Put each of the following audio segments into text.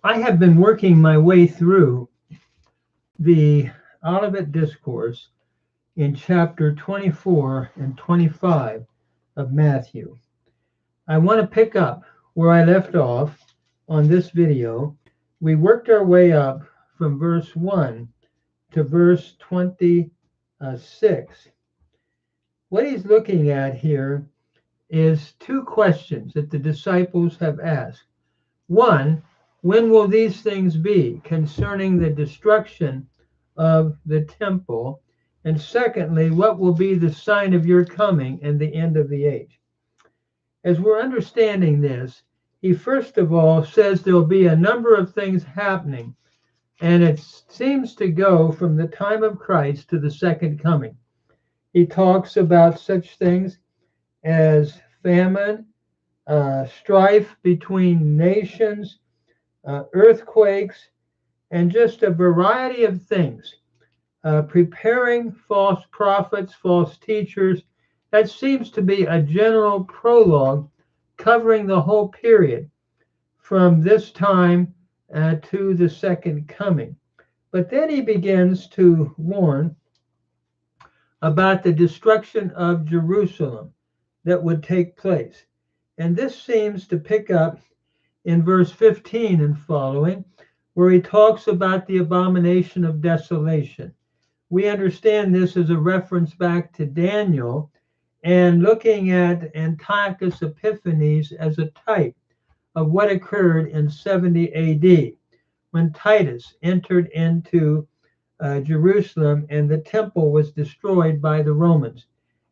I have been working my way through the Olivet Discourse in chapter 24 and 25 of Matthew. I want to pick up where I left off on this video. We worked our way up from verse 1 to verse 26. What he's looking at here is two questions that the disciples have asked. One, when will these things be concerning the destruction of the temple? And secondly, what will be the sign of your coming and the end of the age? As we're understanding this, he first of all says there'll be a number of things happening, and it seems to go from the time of Christ to the second coming. He talks about such things as famine, strife between nations, earthquakes, and just a variety of things. Preparing false prophets, false teachers. That seems to be a general prologue covering the whole period from this time to the second coming. But then he begins to warn about the destruction of Jerusalem that would take place. And this seems to pick up in verse 15 and following, where he talks about the abomination of desolation. We understand this as a reference back to Daniel and looking at Antiochus Epiphanes as a type of what occurred in 70 AD when Titus entered into Jerusalem and the temple was destroyed by the Romans.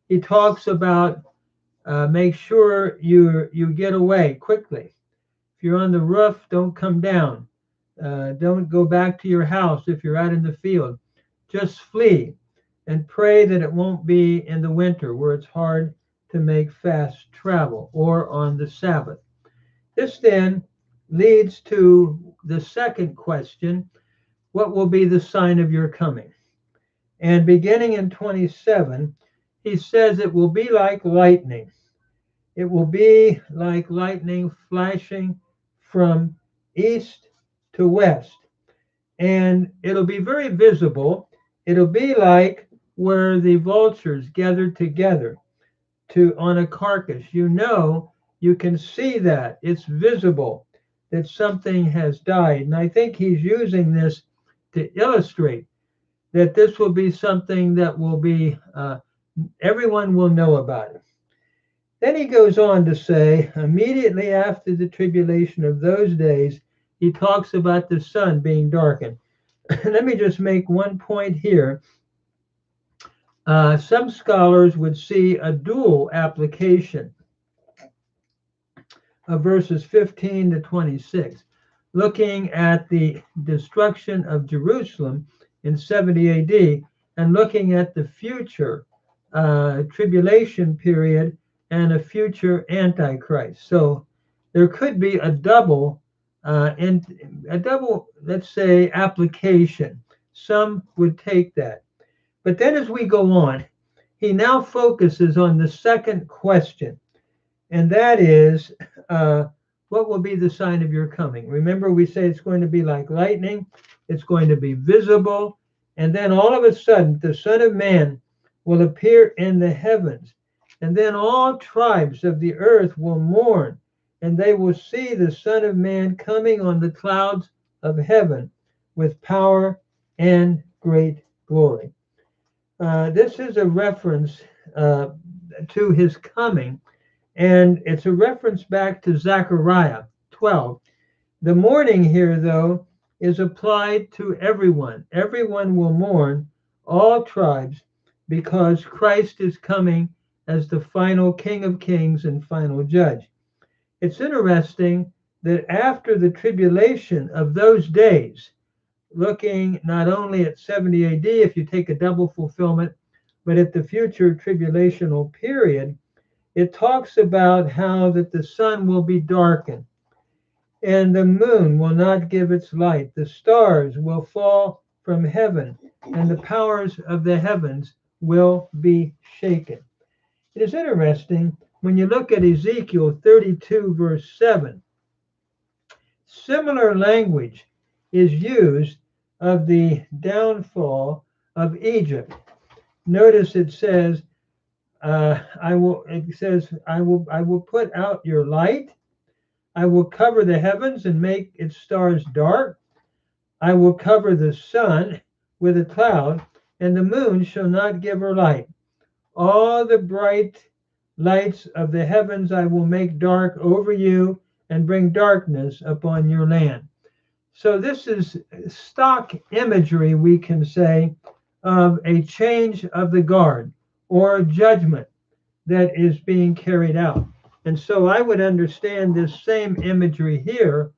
He talks about make sure you get away quickly. If you're on the roof, don't come down. Don't go back to your house if you're out in the field. Just flee and pray that it won't be in the winter where it's hard to make fast travel or on the Sabbath. This then leads to the second question, what will be the sign of your coming? And beginning in 27, he says it will be like lightning. It will be like lightning flashing from east to west. And it'll be very visible. It'll be like where the vultures gathered together on a carcass. You can see that. It's visible that something has died. And I think he's using this to illustrate that this will be something that will be, everyone will know about it. Then he goes on to say, immediately after the tribulation of those days, he talks about the sun being darkened. Let me just make one point here. Some scholars would see a dual application of verses 15 to 26, looking at the destruction of Jerusalem in 70 AD and looking at the future tribulation period and a future antichrist. So there could be a double, let's say, application. Some would take that. But then as we go on, he now focuses on the second question, and that is, what will be the sign of your coming? Remember, we say it's going to be like lightning, it's going to be visible, and then all of a sudden, the Son of Man will appear in the heavens, and then all tribes of the earth will mourn, and they will see the Son of Man coming on the clouds of heaven with power and great glory. This is a reference to his coming, and it's a reference back to Zechariah 12. The mourning here, though, is applied to everyone. Everyone will mourn, all tribes, because Christ is coming as the final King of Kings and final judge. It's interesting that after the tribulation of those days, looking not only at 70 AD, if you take a double fulfillment, but at the future tribulational period, it talks about how that the sun will be darkened and the moon will not give its light. The stars will fall from heaven and the powers of the heavens will be shaken. It is interesting when you look at Ezekiel 32 verse 7. Similar language is used of the downfall of Egypt. Notice it says, I will put out your light. I will cover the heavens and make its stars dark. I will cover the sun with a cloud, and the moon shall not give her light. All the bright lights of the heavens I will make dark over you and bring darkness upon your land. So this is stock imagery, we can say, of a change of the guard or judgment that is being carried out. And so I would understand this same imagery here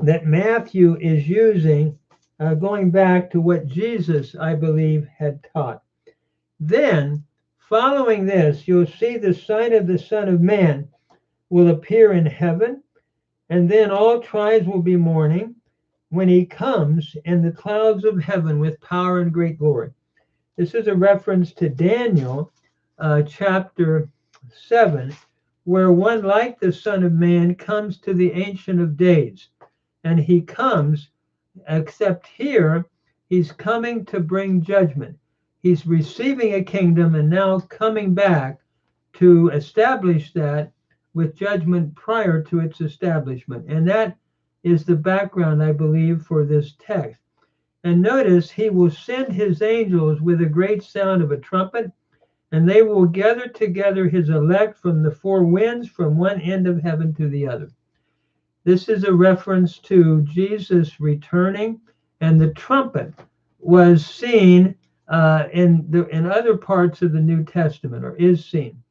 that Matthew is using, going back to what Jesus, I believe, had taught. Then, following this, you'll see the sign of the Son of Man will appear in heaven, and then all tribes will be mourning when he comes in the clouds of heaven with power and great glory. This is a reference to Daniel chapter 7, where one like the Son of Man comes to the Ancient of Days. And he comes, except here, he's coming to bring judgment. He's receiving a kingdom and now coming back to establish that with judgment prior to its establishment. And that is the background, I believe, for this text. And notice he will send his angels with a great sound of a trumpet, and they will gather together his elect from the four winds, from one end of heaven to the other. This is a reference to Jesus returning, and the trumpet was seen in other parts of the New Testament, or is seen.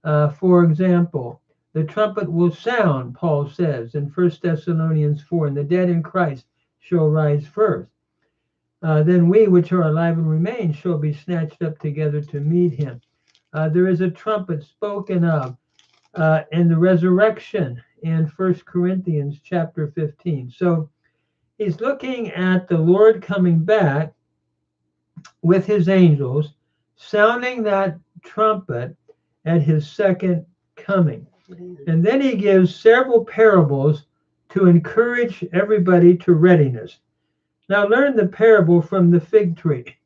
For example, the trumpet will sound, Paul says in 1 Thessalonians 4, and the dead in Christ shall rise first. Then we which are alive and remain shall be snatched up together to meet him. There is a trumpet spoken of in the resurrection in 1 Corinthians chapter 15. So he's looking at the Lord coming back with his angels, sounding that trumpet at his second coming. And then he gives several parables to encourage everybody to readiness. Now learn the parable from the fig tree.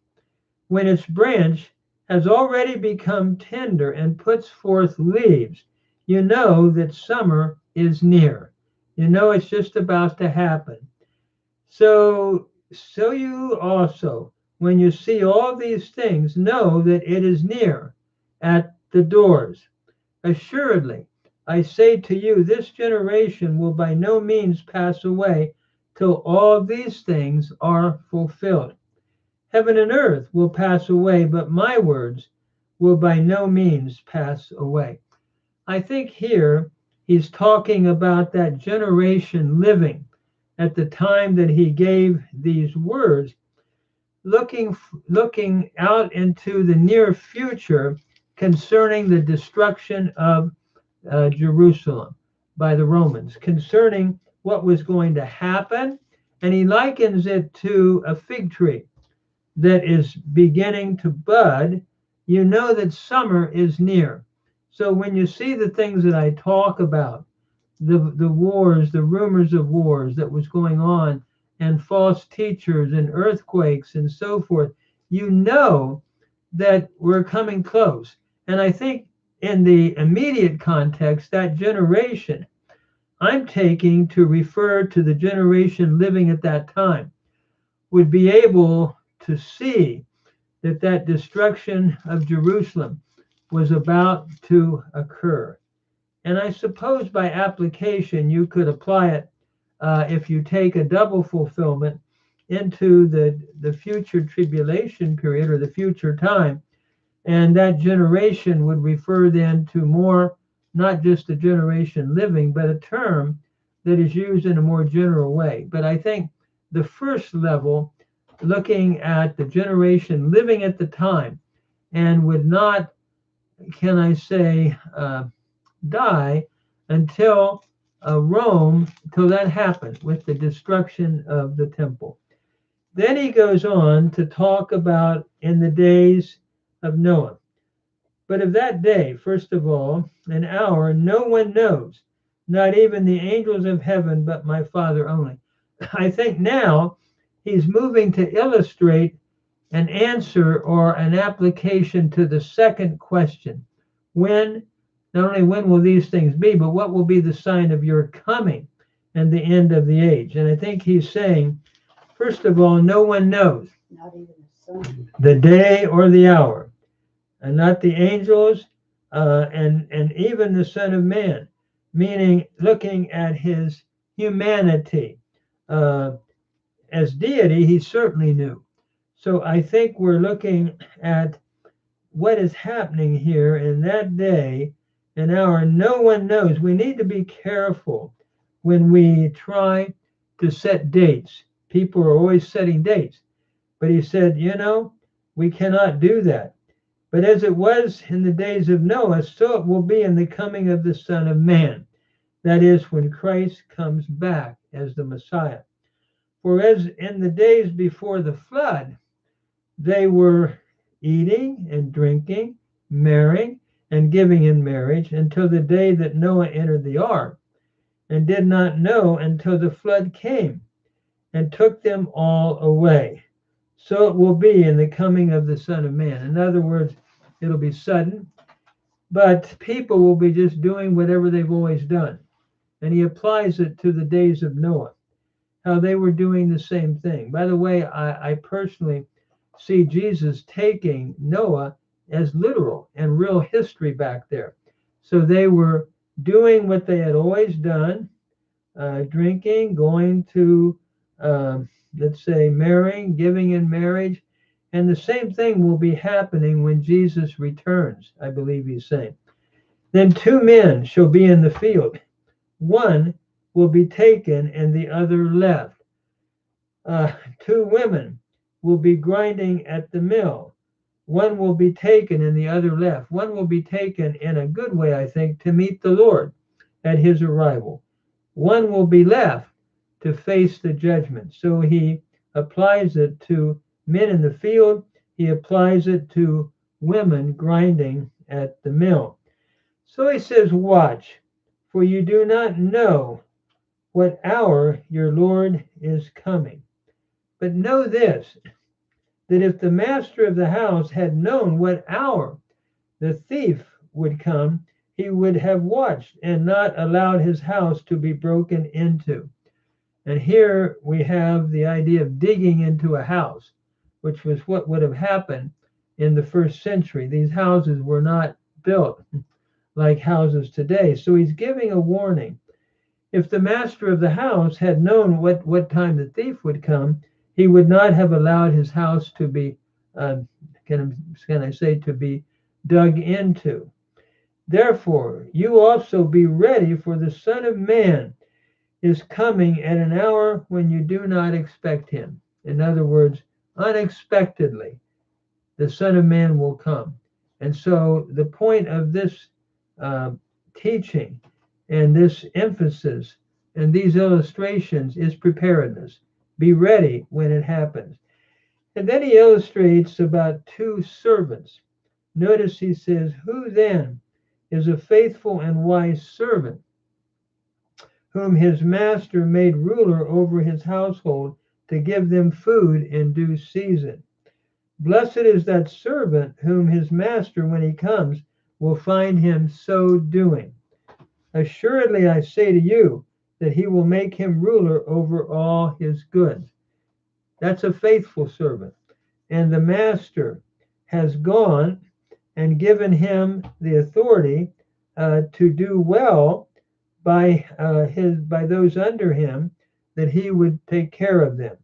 When its branch has already become tender and puts forth leaves, you know that summer is near. You know it's just about to happen. So you also, when you see all these things, know that it is near at the doors. Assuredly, I say to you, this generation will by no means pass away till all these things are fulfilled. Heaven and earth will pass away, but my words will by no means pass away. I think here he's talking about that generation living at the time that he gave these words, looking out into the near future concerning the destruction of Jerusalem by the Romans, concerning what was going to happen. And he likens it to a fig tree that is beginning to bud. You know that summer is near. So when you see the things that I talk about, the wars, the rumors of wars that was going on, and false teachers and earthquakes and so forth, you know that we're coming close. And I think in the immediate context, that generation I'm taking to refer to the generation living at that time would be able to see that destruction of Jerusalem was about to occur. And I suppose by application, you could apply it if you take a double fulfillment into the future tribulation period or the future time. And that generation would refer then to more, not just a generation living, but a term that is used in a more general way. But I think the first level, looking at the generation living at the time and would not, can I say, die until Rome, till that happened with the destruction of the temple. Then he goes on to talk about in the days of Noah. But of that day, first of all, an hour, no one knows, not even the angels of heaven, but my Father only. I think now he's moving to illustrate an answer or an application to the second question. When, not only when will these things be, but what will be the sign of your coming and the end of the age? And I think he's saying, first of all, no one knows, not even the sun, the day or the hour, and not the angels, and even the Son of Man, meaning looking at his humanity. As deity, he certainly knew. So I think we're looking at what is happening here in that day and hour. No one knows. We need to be careful when we try to set dates. People are always setting dates. But he said, we cannot do that. But as it was in the days of Noah, so it will be in the coming of the Son of Man. That is, when Christ comes back as the Messiah. For as in the days before the flood, they were eating and drinking, marrying and giving in marriage until the day that Noah entered the ark, and did not know until the flood came and took them all away. So it will be in the coming of the Son of Man. In other words, it'll be sudden, but people will be just doing whatever they've always done. And he applies it to the days of Noah, how they were doing the same thing. By the way, I personally see Jesus taking Noah as literal and real history back there. So they were doing what they had always done, drinking, going to, let's say, marrying, giving in marriage. And the same thing will be happening when Jesus returns, I believe he's saying. Then two men shall be in the field. One will be taken and the other left. Two women will be grinding at the mill. One will be taken and the other left. One will be taken in a good way, I think, to meet the Lord at his arrival. One will be left to face the judgment. So he applies it to men in the field. He applies it to women grinding at the mill. So he says, watch, for you do not know what hour your Lord is coming. But know this, that if the master of the house had known what hour the thief would come, he would have watched and not allowed his house to be broken into. And here we have the idea of digging into a house, which was what would have happened in the first century. These houses were not built like houses today. So he's giving a warning. If the master of the house had known what time the thief would come, he would not have allowed his house to be, can I say, to be dug into. Therefore, you also be ready, for the Son of Man is coming at an hour when you do not expect him. In other words, unexpectedly, the Son of Man will come. And so the point of this teaching and this emphasis and these illustrations is preparedness. Be ready when it happens. And then he illustrates about two servants. Notice he says, who then is a faithful and wise servant, whom his master made ruler over his household to give them food in due season? Blessed is that servant whom his master, when he comes, will find him so doing. Assuredly, I say to you that he will make him ruler over all his goods. That's a faithful servant. And the master has gone and given him the authority to do well by those under him, that he would take care of them.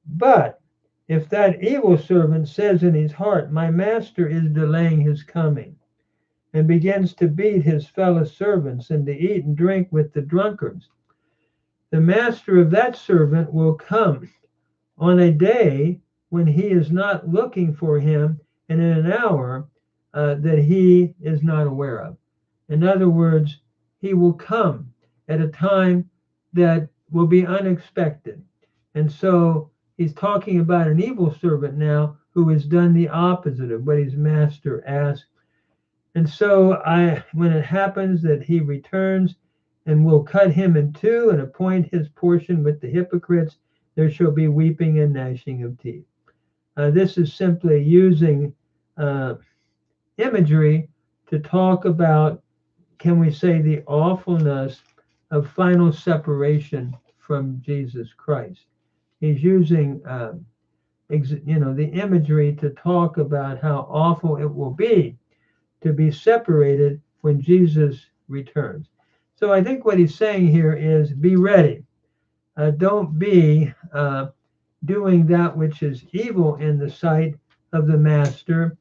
But if that evil servant says in his heart, my master is delaying his coming, and begins to beat his fellow servants and to eat and drink with the drunkards, the master of that servant will come on a day when he is not looking for him, and in an hour that he is not aware of. In other words, he will come at a time that will be unexpected. And so he's talking about an evil servant now who has done the opposite of what his master asked. And so when it happens that he returns, and will cut him in two and appoint his portion with the hypocrites. There shall be weeping and gnashing of teeth. This is simply using imagery to talk about, can we say, the awfulness of final separation from Jesus Christ. He's using, the imagery to talk about how awful it will be to be separated when Jesus returns. So I think what he's saying here is be ready. Don't be doing that which is evil in the sight of the master,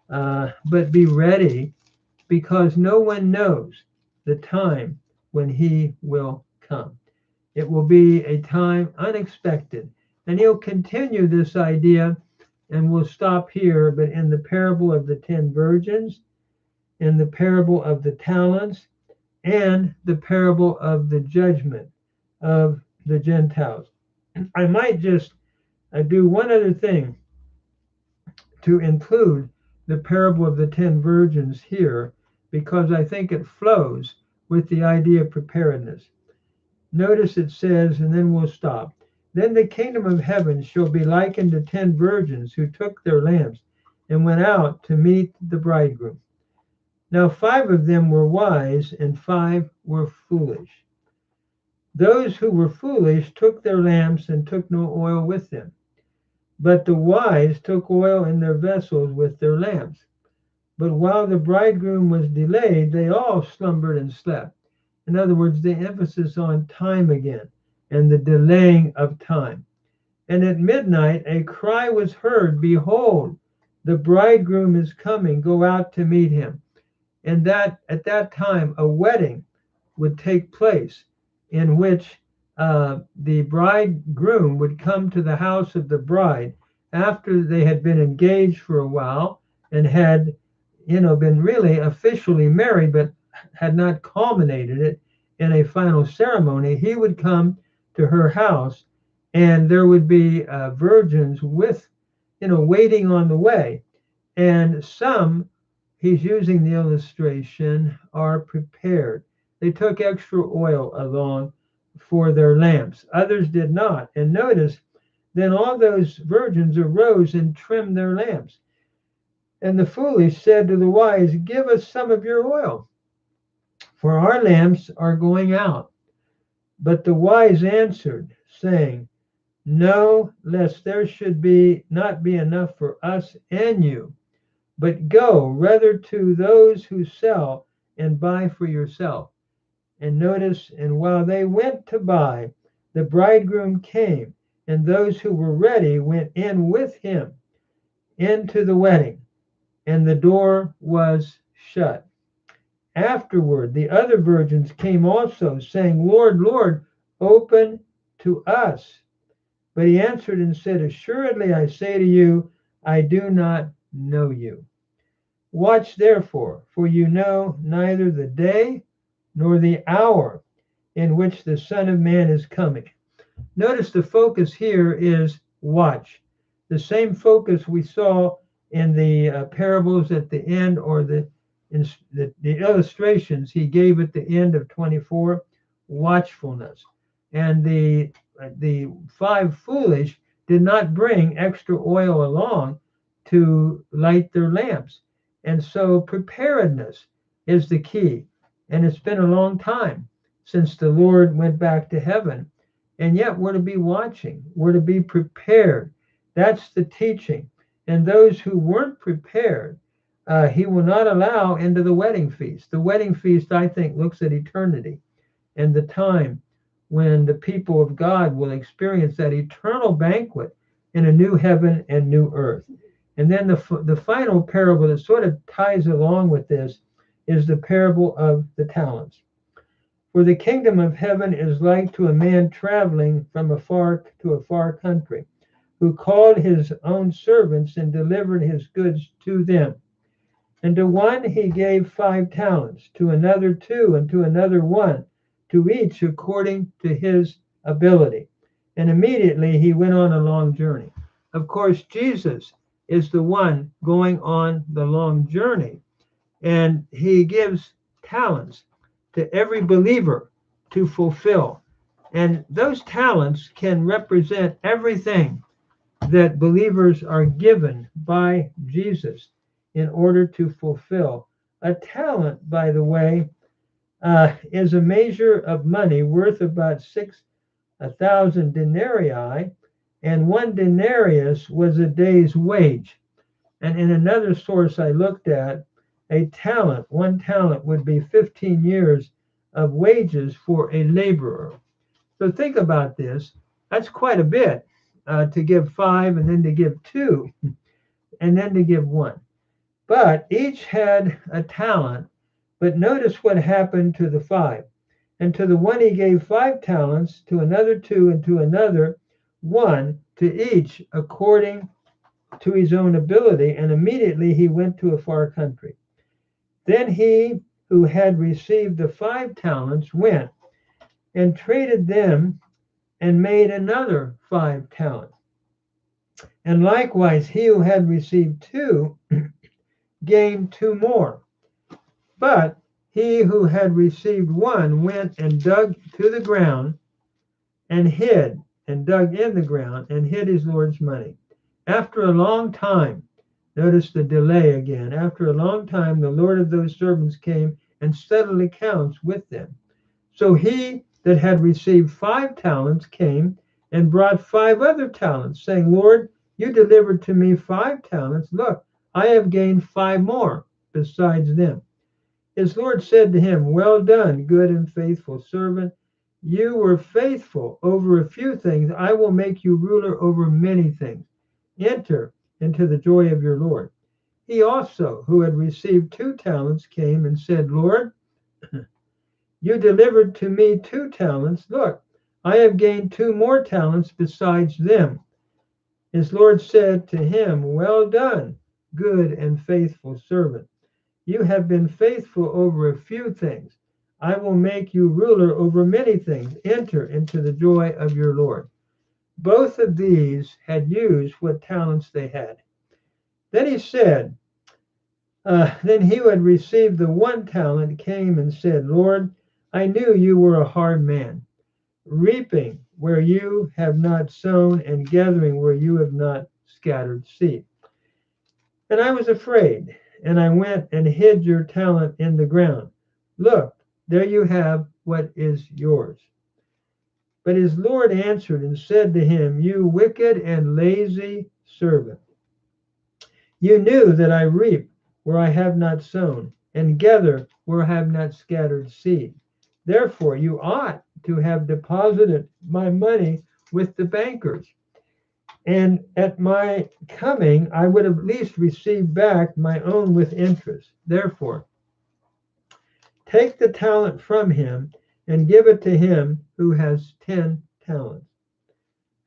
but be ready, because no one knows the time when he will come. It will be a time unexpected. And he'll continue this idea, and we'll stop here, but in the parable of the 10 virgins, in the parable of the talents, and the parable of the judgment of the Gentiles. I might just do one other thing to include the parable of the 10 virgins here, because I think it flows with the idea of preparedness. Notice it says, and then we'll stop. Then the kingdom of heaven shall be likened to 10 virgins who took their lamps and went out to meet the bridegroom. Now 5 of them were wise and 5 were foolish. Those who were foolish took their lamps and took no oil with them. But the wise took oil in their vessels with their lamps. But while the bridegroom was delayed, they all slumbered and slept. In other words, the emphasis on time again and the delaying of time. And at midnight a cry was heard, "Behold, the bridegroom is coming, go out to meet him." And that at that time a wedding would take place, in which the bridegroom would come to the house of the bride after they had been engaged for a while and had been really officially married, but had not culminated it in a final ceremony. He would come to her house, and there would be virgins with waiting on the way. And some, he's using the illustration, are prepared. They took extra oil along for their lamps. Others did not. And notice, then all those virgins arose and trimmed their lamps. And the foolish said to the wise, "Give us some of your oil, for our lamps are going out." But the wise answered, saying, "No, lest there should not be enough for us and you. But go rather to those who sell and buy for yourself." And notice, and while they went to buy, the bridegroom came, and those who were ready went in with him into the wedding, and the door was shut. Afterward, the other virgins came also, saying, "Lord, Lord, open to us." But he answered and said, "Assuredly I say to you, I do not know you. Watch therefore, for you know neither the day nor the hour in which the Son of Man is coming." Notice the focus here is watch. The same focus we saw in the parables at the end, or the illustrations he gave at the end of 24, watchfulness. And the 5 foolish did not bring extra oil along to light their lamps. And so preparedness is the key. And it's been a long time since the Lord went back to heaven. And yet we're to be watching. We're to be prepared. That's the teaching. And those who weren't prepared, he will not allow into the wedding feast. The wedding feast, I think, looks at eternity and the time when the people of God will experience that eternal banquet in a new heaven and new earth. And then the final parable that sort of ties along with this is the parable of the talents. For the kingdom of heaven is like to a man traveling from afar to a far country, who called his own servants and delivered his goods to them. And to one he gave 5 talents, to another 2, and to another 1, to each according to his ability. And immediately he went on a long journey. Of course, Jesus is the one going on the long journey, and he gives talents to every believer to fulfill. And those talents can represent everything that believers are given by Jesus in order to fulfill. A talent, by the way, is a measure of money worth about 6,000 denarii, and one denarius was a day's wage. And in another source I looked at, one talent would be 15 years of wages for a laborer. So think about this. That's quite a bit to give 5 and then to give 2 and then to give 1. But each had a talent. But notice what happened to the 5. And to the one he gave 5 talents, to another 2, and to another 1, to each according to his own ability. And immediately he went to a far country. Then he who had received the 5 talents went and traded them and made another 5 talents. And likewise he who had received 2 gained 2 more. But he who had received 1 went and dug to the ground and dug in the ground and hid his Lord's money. After a long time, notice the delay again, after a long time the Lord of those servants came and settled accounts with them. So he that had received 5 talents came and brought 5 other talents, saying, Lord, you delivered to me 5 talents. Look, I have gained 5 more besides them. His Lord said to him, well done, good and faithful servant. You were faithful over a few things. I will make you ruler over many things. Enter into the joy of your Lord. He also, who had received 2 talents, came and said, Lord, you delivered to me 2 talents. Look, I have gained 2 more talents besides them. His Lord said to him, well done, good and faithful servant. You have been faithful over a few things. I will make you ruler over many things. Enter into the joy of your Lord. Both of these had used what talents they had. Then he said, then he who had received the 1 talent came and said, Lord, I knew you were a hard man, reaping where you have not sown and gathering where you have not scattered seed. And I was afraid, and I went and hid your talent in the ground. Look, there you have what is yours. But his Lord answered and said to him, you wicked and lazy servant, you knew that I reap where I have not sown, and gather where I have not scattered seed. Therefore you ought to have deposited my money with the bankers, and at my coming I would at least receive back my own with interest. Therefore, take the talent from him and give it to him who has 10 talents.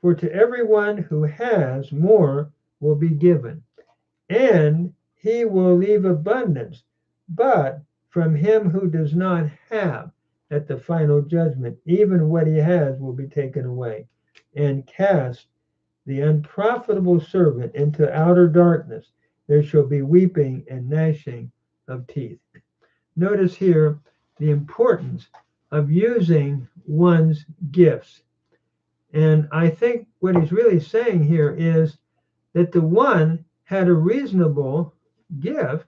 For to everyone who has, more will be given, and he will leave abundance. But from him who does not have, at the final judgment, even what he has will be taken away. And cast the unprofitable servant into outer darkness. There shall be weeping and gnashing of teeth. Notice here the importance of using one's gifts. And I think what he's really saying here is that the one had a reasonable gift.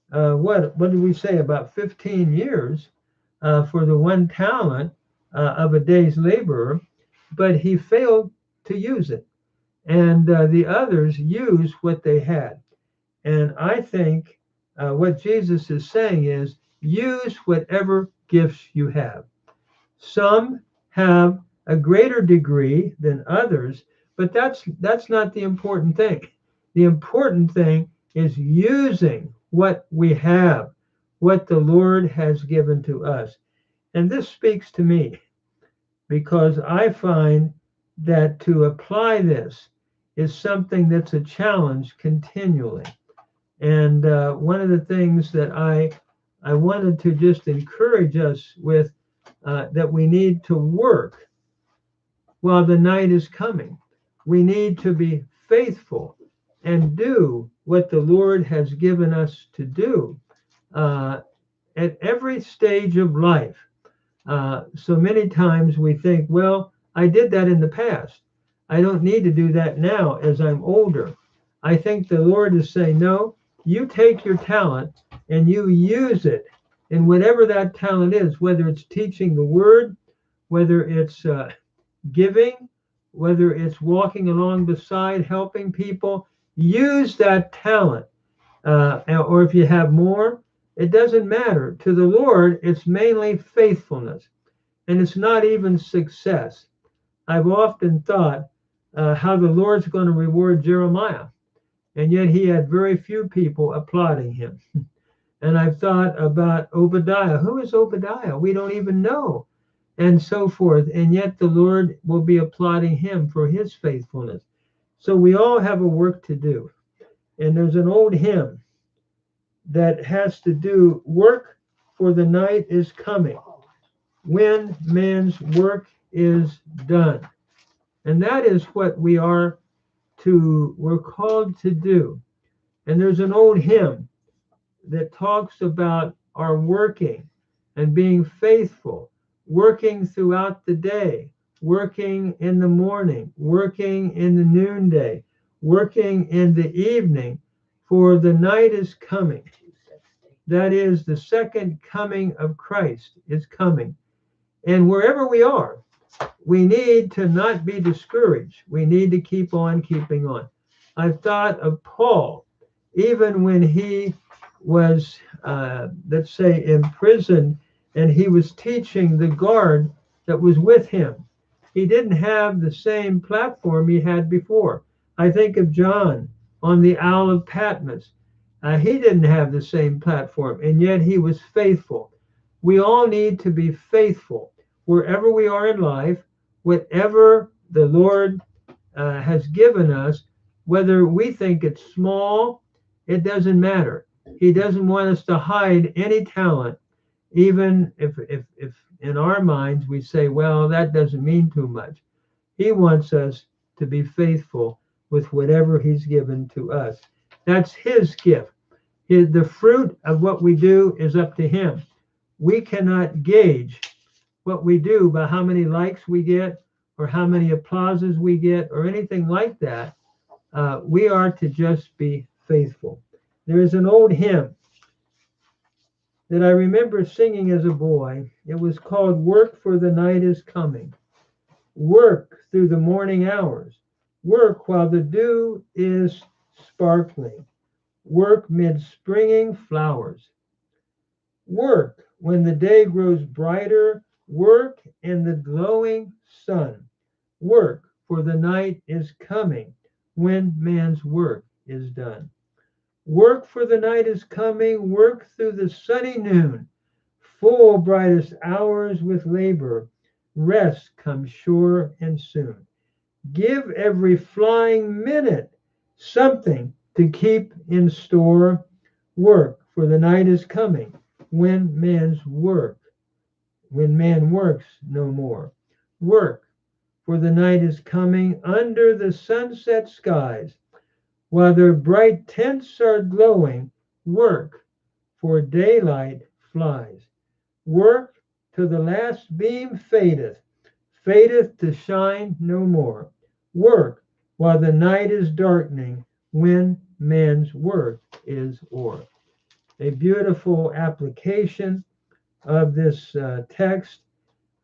What did we say? About 15 years for the 1 talent of a day's laborer, but he failed to use it. And the others used what they had. And I think what Jesus is saying is use whatever gifts you have. Some have a greater degree than others, but that's not the important thing. The important thing is using what we have, what the Lord has given to us. And this speaks to me because I find that to apply this is something that's a challenge continually. And one of the things that I wanted to just encourage us with, that we need to work while the night is coming. We need to be faithful and do what the Lord has given us to do at every stage of life. So many times we think, well, I did that in the past. I don't need to do that now as I'm older. I think the Lord is saying, no, you take your talent and you use it in whatever that talent is, whether it's teaching the word, whether it's giving, whether it's walking along beside, helping people. Use that talent. Or if you have more, it doesn't matter. To the Lord, it's mainly faithfulness, and it's not even success. I've often thought how the Lord's going to reward Jeremiah, and yet he had very few people applauding him. And I've thought about Obadiah. Who is Obadiah? We don't even know, and so forth. And yet the Lord will be applauding him for his faithfulness. So we all have a work to do. And there's an old hymn that has to do, work for the night is coming when man's work is done. And that is what we're called to do. And there's an old hymn that talks about our working and being faithful, working throughout the day, working in the morning, working in the noonday, working in the evening, for the night is coming. That is, the second coming of Christ is coming. And wherever we are, we need to not be discouraged. We need to keep on keeping on. I've thought of Paul, even when he was, let's say, imprisoned and he was teaching the guard that was with him. He didn't have the same platform he had before. I think of John on the Isle of Patmos. He didn't have the same platform, and yet he was faithful. We all need to be faithful wherever we are in life, whatever the Lord has given us, whether we think it's small, it doesn't matter. He doesn't want us to hide any talent, even if in our minds we say, well, that doesn't mean too much. He wants us to be faithful with whatever he's given to us. That's his gift. The fruit of what we do is up to him. We cannot gauge what we do by how many likes we get or how many applauses we get or anything like that. We are to just be faithful. There is an old hymn that I remember singing as a boy. It was called Work for the Night is Coming. Work through the morning hours. Work while the dew is sparkling. Work mid springing flowers. Work when the day grows brighter. Work in the glowing sun. Work for the night is coming when man's work is done. Work for the night is coming. Work through the sunny noon. Full brightest hours with labor. Rest comes sure and soon. Give every flying minute something to keep in store. Work for the night is coming when man works no more. Work for the night is coming under the sunset skies. While their bright tents are glowing, work for daylight flies. Work till the last beam fadeth to shine no more. Work while the night is darkening when man's work is o'er. A beautiful application of this text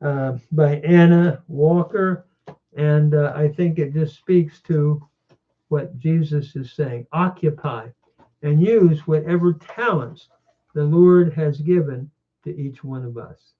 by Anna Walker, and I think it just speaks to what Jesus is saying. Occupy and use whatever talents the Lord has given to each one of us.